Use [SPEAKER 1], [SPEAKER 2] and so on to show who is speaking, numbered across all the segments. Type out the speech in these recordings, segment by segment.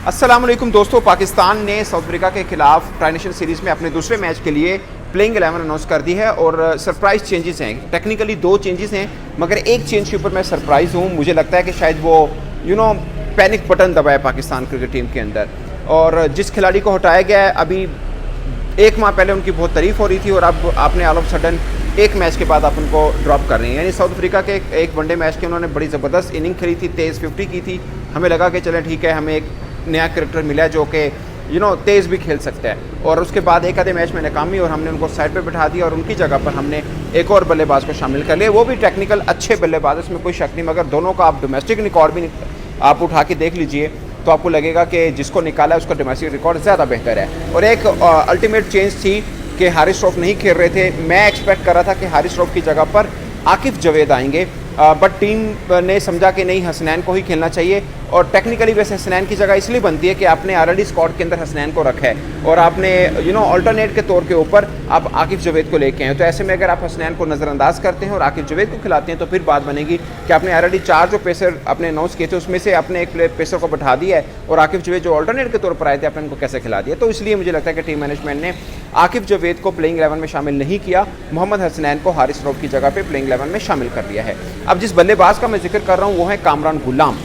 [SPEAKER 1] अस्सलाम वालेकुम दोस्तों, पाकिस्तान ने साउथ अफ्रीका के खिलाफ ट्राई नेशन सीरीज़ में अपने दूसरे मैच के लिए प्लेइंग 11 अनाउंस कर दी है और सरप्राइज चेंजेस हैं। टेक्निकली 2 चेंजेस हैं, मगर एक चेंज के ऊपर मैं सरप्राइज हूँ। मुझे लगता है कि शायद वो पैनिक बटन दबाया पाकिस्तान क्रिकेट टीम के अंदर, और जिस खिलाड़ी को हटाया गया है, अभी 1 माह पहले उनकी बहुत तारीफ हो रही थी और अब आपने ऑल ऑफ सडन एक मैच के बाद आप उनको ड्रॉप कर रहे हैं। यानी साउथ अफ्रीका के एक वनडे मैच के उन्होंने बड़ी ज़बरदस्त इनिंग खेली थी, तेज़ 50 की थी। हमें लगा कि चलें ठीक है, हमें एक नया क्रिकेटर मिला है जो कि तेज़ भी खेल सकता है, और उसके बाद एक आधे मैच में नाकामी और हमने उनको साइड पे बिठा दिया और उनकी जगह पर हमने एक और बल्लेबाज को शामिल कर लिया। वो भी टेक्निकल अच्छे बल्लेबाज, इसमें कोई शक नहीं, मगर दोनों का आप डोमेस्टिक रिकॉर्ड भी आप उठा के देख लीजिए तो आपको लगेगा कि जिसको निकाला है उसका डोमेस्टिक रिकॉर्ड ज़्यादा बेहतर है। और एक अल्टीमेट चेंज थी कि हारिस श्रॉफ नहीं खेल रहे थे। मैं एक्सपेक्ट कर रहा था कि हारिस श्रॉफ की जगह पर आकिफ जवेद आएंगे, बट टीम ने समझा कि नहीं, हसनैन को ही खेलना चाहिए। और टेक्निकली वैसे हसनैन की जगह इसलिए बनती है कि आपने ऑलरेडी स्क्वाड के अंदर हसनैन को रखा है और आपने अल्टरनेट के तौर के ऊपर आप आकिफ जवेद को लेके आए। तो ऐसे में अगर आप हसनैन को नज़रअंदाज करते हैं और आकिफ जवेद को खिलाते हैं तो फिर बात बनेगी कि आपने ऑलरेडी 4 जो पेसर आपने अनाउंस किए थे उसमें से आपने एक पेसर को बैठा दिया है और आकिफ जवेद जो अल्टरनेट के तौर पर आए थे आपने उनको कैसे खिला दिया। तो इसलिए मुझे लगता है कि टीम मैनेजमेंट ने आकिफ जवेद को प्लेइंग 11 में शामिल नहीं किया, मोहम्मद हसनैन को हारिस रऊफ की जगह पे प्लेइंग 11 में शामिल कर दिया है। अब जिस बल्लेबाज का मैं जिक्र कर रहा हूँ वो है कामरान गुलाम।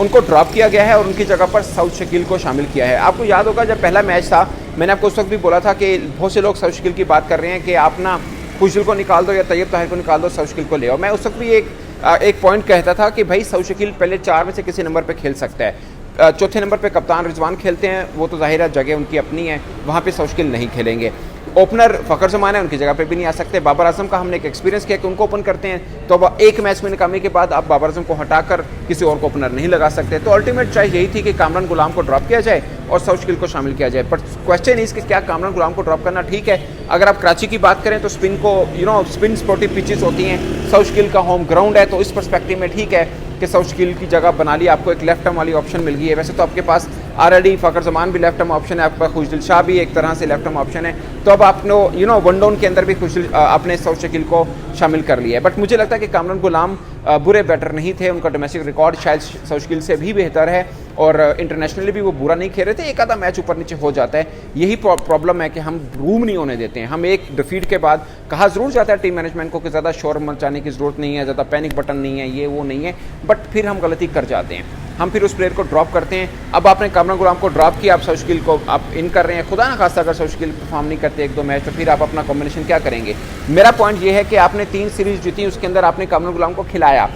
[SPEAKER 1] उनको ड्रॉप किया गया है और उनकी जगह पर साउथ शकील को शामिल किया है। आपको याद होगा जब पहला मैच था, मैंने आपको उस वक्त भी बोला था कि बहुत से लोग साउथ शकील की बात कर रहे हैं कि आप ना खुशदिल को निकाल दो या तैयब ताहिर को निकाल दो, साउथ शकील को ले आओ। मैं उस वक्त भी एक पॉइंट कहता था कि भाई साउथ शकील पहले 4 में से किसी नंबर पर खेल सकता है। चौथे नंबर पे कप्तान रिजवान खेलते हैं, वो तो ज़ाहिर है जगह उनकी अपनी है, वहाँ पे साउथ शकील नहीं खेलेंगे। ओपनर फ़खर जमान है, उनकी जगह पे भी नहीं आ सकते। बाबर आजम का हमने एक एक्सपीरियंस किया कि उनको ओपन करते हैं तो अब एक मैच में नाकामी के बाद आप बाबर आजम को हटाकर किसी और को ओपनर नहीं लगा सकते। तो अल्टीमेट चॉइस यही थी कि कामरान गुलाम को ड्रॉप किया जाए और साउथ शकील को शामिल किया जाए। बट क्वेश्चन इज कि क्या कामरान गुलाम को ड्रॉप करना ठीक है? अगर आप कराची की बात करें तो स्पिन को स्पिन स्पोर्टिव पिचेस होती हैं, साउथ शकील का होम ग्राउंड है, तो इस पर्सपेक्टिव में ठीक है कि साउथ शकील की जगह बना ली, आपको एक लेफ्ट आर्म वाली ऑप्शन मिल गई है। वैसे तो आपके पास ऑलरेडी फ़खर जमान भी लेफ्ट आर्म ऑप्शन है, आपके पास खुशदिल शाह भी एक तरह से लेफ्ट आर्म ऑप्शन है, तो अब आपने वन डाउन के अंदर भी आपने साउथ शकील को शामिल कर लिया है। बट मुझे लगता है कि कामरान गुलाम बुरे बैटर नहीं थे, उनका डोमेस्टिक रिकॉर्ड शायद साउथ शकील से भी बेहतर है और इंटरनेशनल भी वो बुरा नहीं खेल रहे थे। एक आधा मैच ऊपर नीचे हो जाता है, यही प्रॉब्लम है कि हम रूम नहीं होने देते हैं। हम एक डिफीट के बाद कहा ज़रूर जाता है टीम मैनेजमेंट को कि ज़्यादा शोर मचाने की ज़रूरत नहीं है, ज़्यादा पैनिक बटन नहीं है, ये वो नहीं है, बट फिर हम गलती कर जाते हैं, हम फिर उस प्लेयर को ड्रॉप करते हैं। अब आपने कामरान गुलाम को ड्रॉप किया, आप साउथ शकील को आप इन कर रहे हैं। खुदा ना खास्ता अगर साउथ शकील परफॉर्म नहीं करते 1-2 मैच तो फिर आप अपना कॉम्बिनेशन क्या करेंगे? मेरा पॉइंट ये है कि आपने 3 सीरीज़ जीती, उसके अंदर आपने कामरान गुलाम को खिलाया।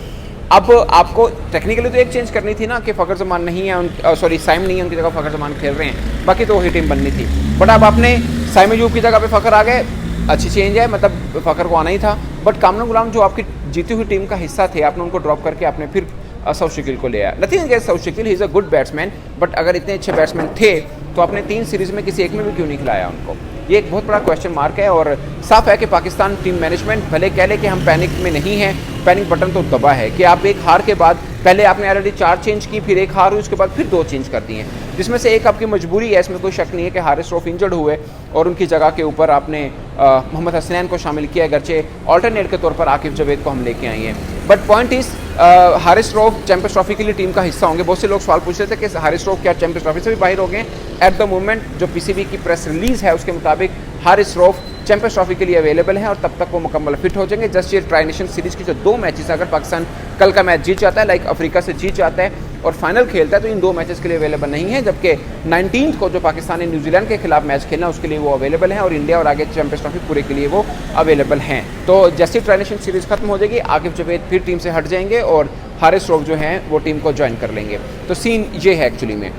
[SPEAKER 1] अब आपको टेक्निकली तो एक चेंज करनी थी ना कि फ़खर जमान नहीं है, सॉरी साइम नहीं है, उनकी जगह फ़खर जमान खेल रहे हैं, बाकी तो वही टीम बननी थी। बट अब आपने साइम अयूब की जगह पे फ़खर आ गए, अच्छी चेंज है, मतलब फ़खर को आना ही था। बट कामरान गुलाम जो आपकी जीती हुई टीम का हिस्सा थे, आपने उनको ड्रॉप करके आपने फिर साउथ शकील को ले आया। Nothing against south Shakeel, he is a good batsman, but अगर इतने अच्छे बैट्समैन थे तो आपने 3 सीरीज़ में किसी एक में भी क्यों नहीं खिलाया उनको? ये एक बहुत बड़ा क्वेश्चन मार्क है। और साफ है कि पाकिस्तान टीम मैनेजमेंट भले कह ले कि हम पैनिक में नहीं हैं, पैनिक बटन तो दबा है कि आप एक हार के बाद पहले आपने ऑलरेडी 4 चेंज की, फिर एक हार हुई, उसके बाद फिर 2 चेंज कर दिए, जिसमें से एक आपकी मजबूरी है, इसमें कोई शक नहीं है कि हारिस रऊफ इंजर्ड हुए और उनकी जगह के ऊपर आपने मोहम्मद हसनैन को शामिल किया, अगरचे ऑल्टरनेट के तौर पर आकिफ जवेद को हम लेके आए हैं। But point is Haris Rauf champions trophy के लिए टीम का हिस्सा होंगे। बहुत से लोग सवाल पूछ रहे थे कि हारिस रऊफ क्या चैंपियंस ट्रॉफी से भी बाहर हो गए? एट द मोमेंट जो पीसीबी की प्रेस रिलीज़ है उसके मुताबिक हारिस रऊफ चैंपियंस ट्रॉफी के लिए अवेलेबल है और तब तक वो मुकम्मल फिट हो जाएंगे। जस्ट ये ट्राई नेशन सीरीज़ की जो 2 मैचेस, अगर पाकिस्तान कल का मैच जीत जाता है, लाइक अफ्रीका से जीत जाता है और फाइनल खेलता है, तो इन 2 मैचेस के लिए अवेलेबल नहीं है, जबकि 19 को जो पाकिस्तान ने न्यूजीलैंड के खिलाफ मैच खेलना उसके लिए वो अवेलेबल है और इंडिया और आगे चैंपियंस ट्रॉफी पूरे के लिए वो अवेलेबल हैं। तो जैसे ट्राई नेशन सीरीज़ खत्म हो जाएगी, आकिफ जवेद फिर टीम से हट जाएंगे और हारिस रऊफ जो हैं वो टीम को ज्वाइन कर लेंगे। तो सीन ये है एक्चुअली में।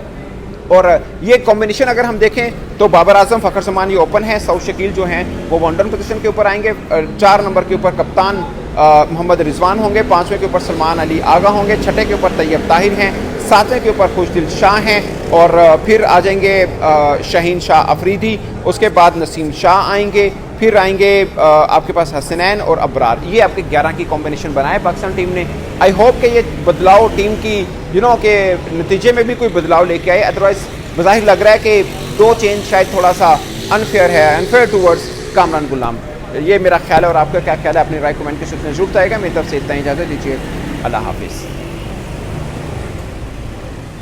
[SPEAKER 1] और ये कॉम्बिनेशन अगर हम देखें तो बाबर आजम, फ़खर जमान ये ओपन है, साउथ शकील जो हैं वो वन डाउन पोजीशन के ऊपर आएंगे, 4 नंबर के ऊपर कप्तान मोहम्मद रिजवान होंगे, 5वें के ऊपर सलमान अली आगा होंगे, 6ठे के ऊपर तैयब ताहिर हैं, 7वें के ऊपर खुशदिल शाह हैं और फिर आ जाएंगे शाहीन शाह अफरीदी, उसके बाद नसीम शाह आएंगे, फिर आएंगे आपके पास हसनैन और अबरार। ये आपके 11 की कॉम्बिनेशन बनाए पाकिस्तान टीम ने। आई होप कि ये बदलाव टीम की के नतीजे में भी कोई बदलाव लेके आए, अदरवाइज बज़ाहिर लग रहा है कि 2 चेंज शायद थोड़ा सा अनफेयर है, अनफेयर टूवर्ड्स कामरान गुलाम। ये मेरा ख्याल है और आपका क्या ख्याल है? अपनी राय कमेंट के सूचना जरूर बताएगा। मेरी तरफ से इतना ही, इजाज़त दीजिए, अल्लाह हाफिज़।